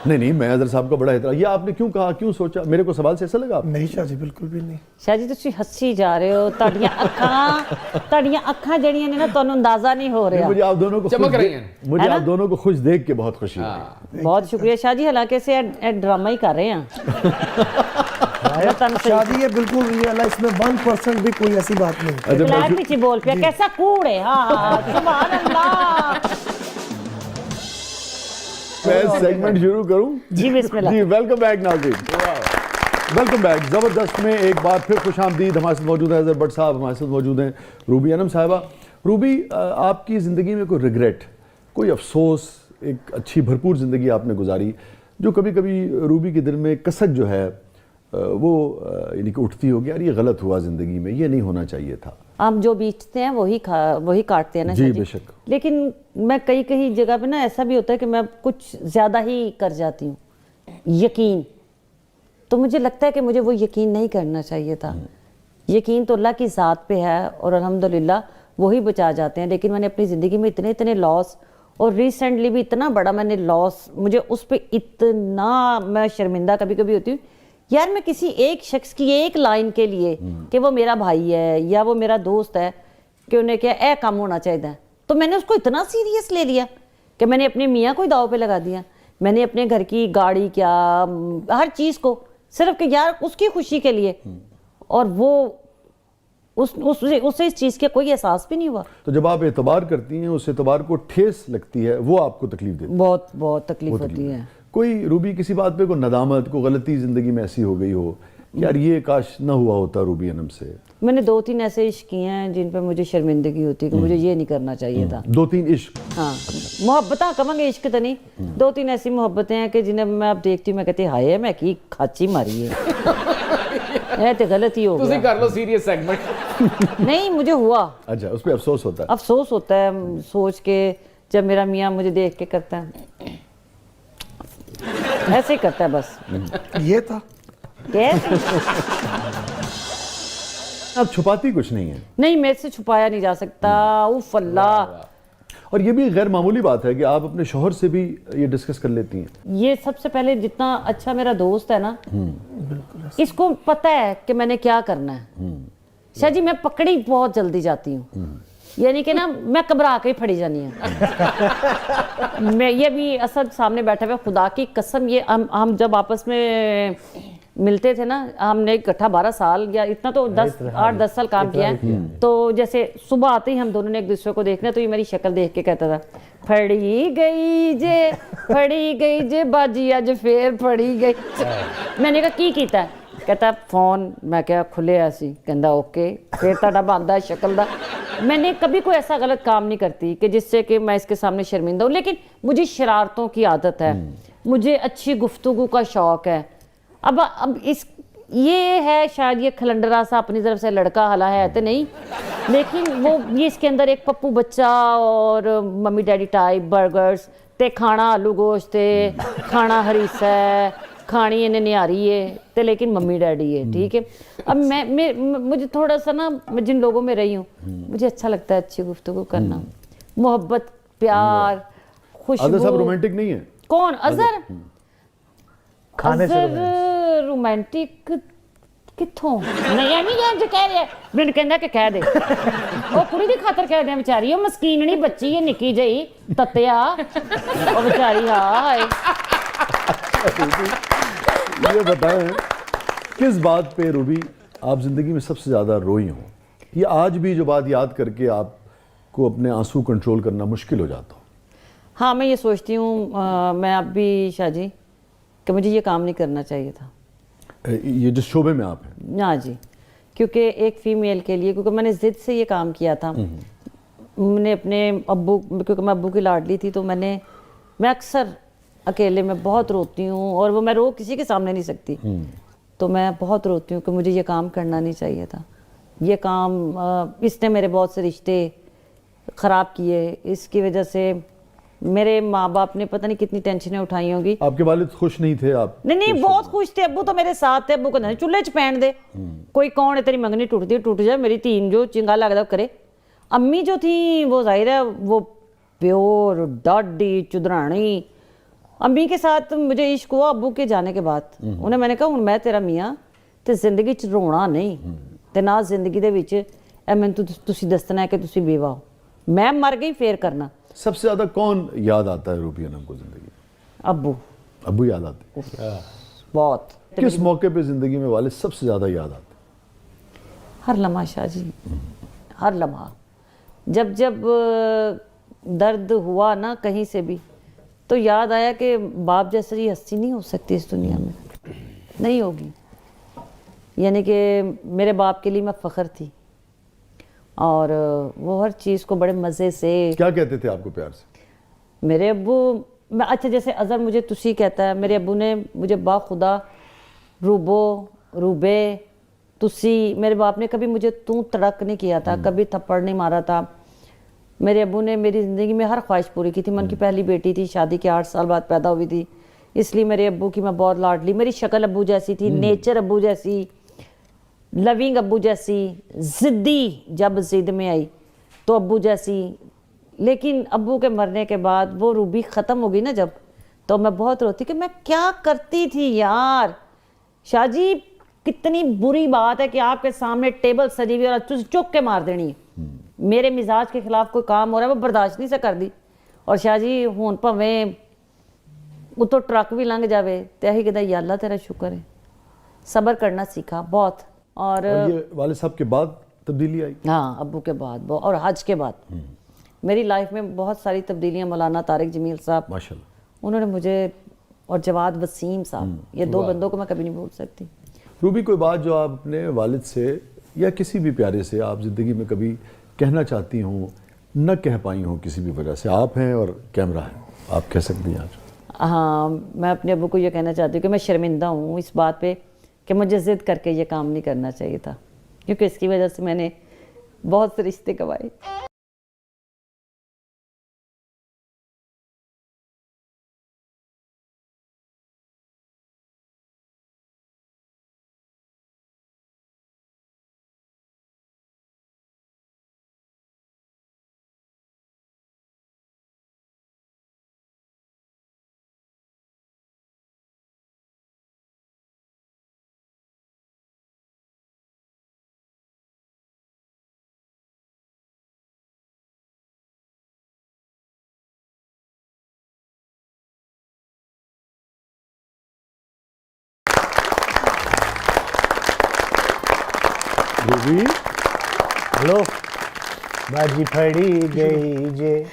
نہیں मैं अज़हर साहब का बड़ा एहतराम, ये आपने क्यों कहा, क्यों सोचा, मेरे को सवाल से ऐसा लगा? नहीं शाह जी बिल्कुल भी नहीं। ਸ਼ਾਹ ਜੀ ਤੁਸੀਂ ਹੱਸੀ ਜਾ ਰਹੇ ਹੋ, ਤੁਹਾਡੀਆਂ ਅੱਖਾਂ ਜਿਹੜੀਆਂ ਨੇ ਨਾ ਤੁਹਾਨੂੰ ਅੰਦਾਜ਼ਾ ਨਹੀਂ ਹੋ ਰਿਹਾ। मुझे आप दोनों को चमक खुश रही देख- हैं। मुझे है ना? आप दोनों को खुश देख के बहुत खुशी हुई। ਬਹੁਤ ਸ਼ੁਕਰੀਆ ਸ਼ਾਹ ਜੀ, ਹਾਲਾਂਕਿ ਅਸੀਂ ਇਹ ਡਰਾਮਾ ਹੀ ਕਰ ਰਹੇ ਹਾਂ। ਮੈਂ ਤੁਹਾਨੂੰ शाह जी ये बिल्कुल रियल है, इसमें 1% भी कोई ऐसी बात नहीं। अच्छा, ਕਲੈਪ ਵਿੱਚ ਹੀ ਬੋਲ ਪਿਆ, ਕੈਸਾ ਕੂੜ ਹੈ, ਹਾਂ ਸੁਭਾਨ ਅੱਲਾਹ। मैं सेगमेंट शुरू करूं? जी बिस्मिल्लाह। जी वेलकम बैक नाज़रीन, वेलकम बैक। ज़बरदस्त में एक बार फिर खुशामदीद, हमारे साथ मौजूद हैं अज़हर भट्ट साहब, हमारे साथ मौजूद हैं रूबी अनम साहिबा। रूबी, आपकी ज़िंदगी में कोई रिग्रेट, कोई अफसोस, एक अच्छी भरपूर ज़िंदगी आपने गुजारी, जो कभी कभी रूबी के दिल में कसक जो है वो यानी कि उठती होगी, यार ये गलत हुआ ज़िंदगी में, ये नहीं होना चाहिए था? हम जो बीतते हैं वही काटते हैं ना जी शाह बेशक। लेकिन मैं कई जगह पे ना ऐसा भी होता है कि मैं कुछ ज़्यादा ही कर जाती हूँ। यकीन तो मुझे लगता है कि मुझे वो यकीन नहीं करना चाहिए था। यकीन तो अल्लाह की ज़ात पे है और अल्हम्दुलिल्लाह वही बचा जाते हैं, लेकिन मैंने अपनी ज़िंदगी में इतने लॉस, और रिसेंटली भी इतना बड़ा मैंने लॉस, मुझे उस पर इतना मैं शर्मिंदा कभी कभी होती हूँ यार, मैं किसी एक शख्स की एक लाइन के लिए कि वो मेरा भाई है या वो मेरा दोस्त है कि उन्हें क्या ए काम होना चाहिए, तो मैंने उसको इतना सीरियस ले लिया कि मैंने अपने मियाँ को ही दाव पे लगा दिया। मैंने अपने घर की गाड़ी क्या हर चीज़ को सिर्फ कि यार उसकी खुशी के लिए, और वो उससे इस चीज़ के कोई एहसास भी नहीं हुआ। तो जब आप एतबार करती हैं, उस एतबार को ठेस लगती है, वो आपको तकलीफ देती है? बहुत तकलीफ होती है। कोई रूबी किसी बात पे कोई नदामत, कोई गलती ज़िंदगी में ऐसी हो गई हो कि यार ये काश ना हुआ होता रूबी अनम से? मैंने 2-3 ऐसे इश्क किए हैं जिन पे मुझे शर्मिंदगी होती है कि मुझे ये नहीं करना चाहिए था। 2-3 इश्क? हाँ, मोहब्बत कहेंगे, इश्क तो नहीं, 2-3 ऐसी मोहब्बतें हैं कि जिन्हें मैं अब देखती हूँ, मैं कहती हाय मैं की खाची मारी है तो गलत ही हो ਤੁਸੀਂ गया। ਕਰ ਲਓ ਸੀਰੀਅਸ ਸੈਗਮੈਂਟ। नहीं मुझे हुआ, अच्छा, उस पर अफसोस होता है? अफसोस होता है सोच के, जब मेरा मियाँ मुझे देख के करता है ऐसे ही करता है बस। ये था कैसे? आप छुपाती कुछ नहीं है, नहीं मेरे से छुपाया नहीं जा सकता। उफ अल्लाह, और ये भी गैर मामूली बात है कि आप अपने शौहर से भी ये डिस्कस कर लेती हैं। ये सबसे पहले जितना अच्छा मेरा दोस्त है ना, इसको पता है कि मैंने क्या करना है। शाह जी मैं पकड़ी बहुत जल्दी जाती हूँ, यानी कि ना मैं घबरा के ही फड़ी जानी है। मैं ये भी असद सामने बैठा हुआ, खुदा की कसम, ये हम जब आपस में मिलते थे ना, हमने इकट्ठा 12 साल या इतना तो 8-10 साल काम किया है, तो जैसे सुबह आते ही हम दोनों ने एक दूसरे को देखना, तो ये मेरी शक्ल देख के कहता था फड़ी गई जे बाजी अज फिर फड़ी गई। मैंने कहा की कीता है? कहता फोन, मैं क्या खुले ऐसी, कहता ओके फिर ताड़ा बनदा शक्ल दा। मैंने कभी कोई ऐसा गलत काम नहीं करती कि जिससे कि मैं इसके सामने शर्मिंदा हूँ, लेकिन मुझे शरारतों की आदत है, मुझे अच्छी गुफ्तगू का शौक है। अब इस ये है शायद ये खलंडरा सा अपनी तरफ से लड़का हला है तो नहीं, लेकिन वो ये इसके अंदर एक पप्पू बच्चा और मम्मी डैडी टाइप बर्गर्स ते खाना आलू गोश्त है, खाना हरीसा है, खानी इन्हें निहारी है तो लेकिन मम्मी डैडी है, ठीक है। अब मुझे थोड़ा सा ना, मैं जिन लोगों में रही हूँ मुझे अच्छा लगता है अच्छी गुफ्तगू करना, मोहब्बत प्यार खुशबू। अज़हर साहब रोमांटिक नहीं है? कौन अज़हर? खाने से अज़हर रोमांटिक किथों नहीं एवं यार जो कह रहा मैंने कहना कि कह दे वो कुड़ी की खातर कह दे बेचारी, वो मस्कीननी बच्ची है निक्की जही तत्या वो बेचारी। हाँ ये बताएं किस बात पे रूबी आप ज़िंदगी में सबसे ज़्यादा रोई हो, ये आज भी जो बात याद करके आपको अपने आंसू कंट्रोल करना मुश्किल हो जाता हो? हाँ मैं ये सोचती हूँ, मैं अब भी शाह जी कि मुझे ये काम नहीं करना चाहिए था, ये जिस शोबे में आप हैं। हाँ जी, क्योंकि एक फ़ीमेल के लिए, क्योंकि मैंने ज़िद से ये काम किया था। मैंने अपने अब्बू, क्योंकि मैं अब्बू की लाडली थी, तो मैं अक्सर अकेले में बहुत रोती हूँ, और वो मैं रो किसी के सामने नहीं सकती, तो मैं बहुत रोती हूँ कि मुझे ये काम करना नहीं चाहिए था। ये काम इसने मेरे बहुत से रिश्ते ख़राब किए, इसकी वजह से मेरे माँ बाप ने पता नहीं कितनी टेंशनें उठाई होंगी। आपके वालिद खुश नहीं थे? आप नहीं बहुत खुश थे, अब्बू तो मेरे साथ थे। अब्बू को नहीं चूल्हे च पैन दे, कोई कौन है तेरी मंगनी टूटती टूट जाए, मेरी तीन जो चिंगा लगता करे। अम्मी जो थी वो जाहिर है वो प्योर डाडी चुदरानी, امی کے ساتھ مجھے عشق ہوا ابو کے جانے کے بعد انہیں میں نے کہا ہوں میں تیرا میاں تے زندگی چ رونا نہیں تے نہ زندگی دے وچ اے میں تسی دسنا ہے کہ تسی بیوہ ہو میں مر گئی پھر کرنا. سب سے زیادہ کون یاد آتا ہے روبی انم کو زندگی میں؟ ابو ابو یاد آتے ہیں. بہت. کس موقع پہ زندگی میں والد سب سے زیادہ یاد آتے ہیں؟ ہر لمحہ شاہ جی ہر لمحہ جب درد ہوا نا کہیں سے بھی تو یاد آیا کہ باپ جیسا یہ ہستی نہیں ہو سکتی اس دنیا میں نہیں ہوگی. یعنی کہ میرے باپ کے لیے میں فخر تھی اور وہ ہر چیز کو بڑے مزے سے. کیا کہتے تھے آپ کو پیار سے؟ میرے ابو میں اچھا جیسے اظہر مجھے تسی کہتا ہے میرے ابو نے مجھے با خدا روبو روبے تسی. میرے باپ نے کبھی مجھے تڑک نہیں کیا تھا کبھی تھپڑ نہیں مارا تھا. میرے ابو نے میری زندگی میں ہر خواہش پوری کی تھی. میں ان کی پہلی بیٹی تھی شادی کے 8 سال بعد پیدا ہوئی تھی اس لیے میرے ابو کی میں بہت لاڈلی. میری شکل ابو جیسی تھی نیچر ابو جیسی لونگ ابو جیسی ضدی جب ضد میں آئی تو ابو جیسی. لیکن ابو کے مرنے کے بعد وہ روبی ختم ہو گئی نا جب تو میں بہت روتی کہ میں کیا کرتی تھی یار. شاہ جی کتنی بری بات ہے کہ آپ کے سامنے ٹیبل سجی ہوئی اور تسی چک کے مار دینی ہے. میرے مزاج کے خلاف کوئی کام ہو رہا ہے وہ برداشت نہیں سے کر دی. اور شاہ جی ہون پویں اتو ٹرک بھی لنگ جاوے تے ہی کہتا یا اللہ تیرا شکر ہے. صبر کرنا سیکھا بہت. اور یہ والد صاحب کے بعد تبدیلی آئی؟ ہاں ابو کے بعد اور حج کے بعد میری لائف میں بہت ساری تبدیلیاں. مولانا طارق جمیل صاحب ماشاءاللہ انہوں نے مجھے اور جواد وسیم صاحب یہ 2 بندوں کو میں کبھی نہیں بھول سکتی. روبی کوئی بات جو آپ اپنے والد سے یا کسی بھی پیارے سے آپ زندگی میں کبھی کہنا چاہتی ہوں نہ کہہ پائی ہوں کسی بھی وجہ سے؟ آپ ہیں اور کیمرہ ہے آپ کہہ سکتی ہیں آج. ہاں میں اپنے ابو کو یہ کہنا چاہتی ہوں کہ میں شرمندہ ہوں اس بات پہ کہ مجھے ضد کر کے یہ کام نہیں کرنا چاہیے تھا کیونکہ اس کی وجہ سے میں نے بہت سے رشتے گنوائے. روبی ہلو باجی پھڑی گئی جے